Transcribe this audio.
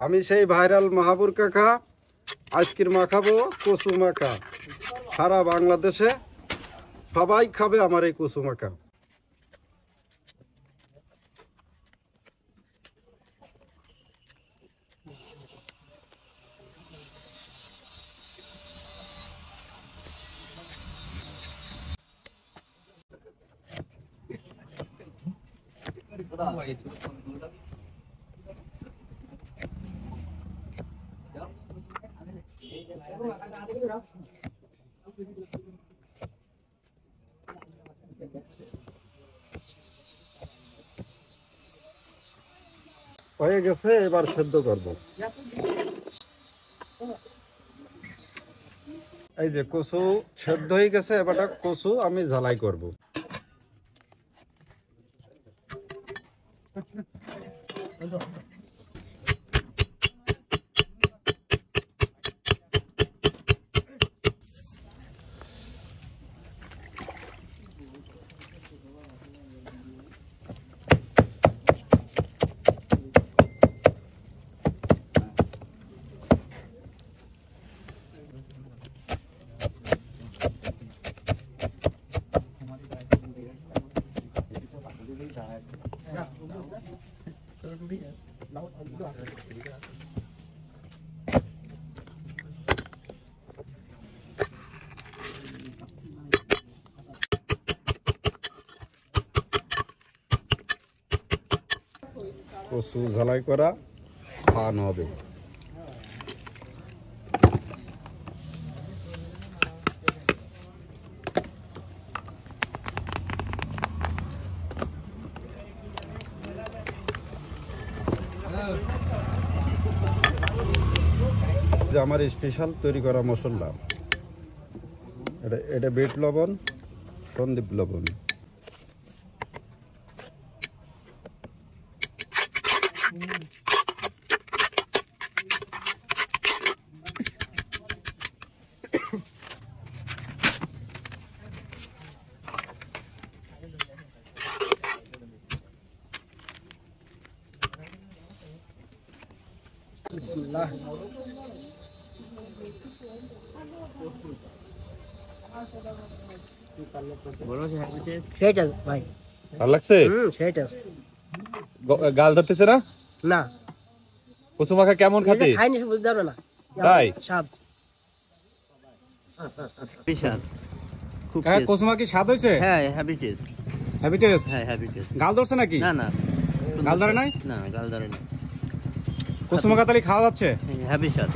আমি সেই ভাইরাল মাহাবুর কাকা আজকের মাখাবো কচু মাখা। সারা বাংলাদেশে সবাই খাবে আমার এই কচু মাখা। হয়ে গেছে, এবার সেদ্ধ করব। এই যে কচু সেদ্ধ হয়ে গেছে, এবার কচু আমি ঝালাই করব। কচু ঝালাই করা খাওয়ানো হবে। যে আমার স্পেশাল তৈরি করা মশলা, এটা বিট লবণ, সন্দীপ লবণ, বিসমিল্লাহ। গাল ধরতেছে না? না। কচু মাখা কেমন খেতে? খাইনি, বুঝতে পারবে না। তাই স্বাদ, বিশাল। কচু মাখা কি স্বাদ হয়েছে? হ্যাঁ, হ্যাভি টেস্ট। Heavy test? হ্যাঁ, হ্যাভি টেস্ট। গাল ধরছে নাকি? না না, গাল ধরে নাই? না গাল ধরে না। কচু মাখা তাহলে খাওয়া যাচ্ছে? হ্যাভি স্বাদ।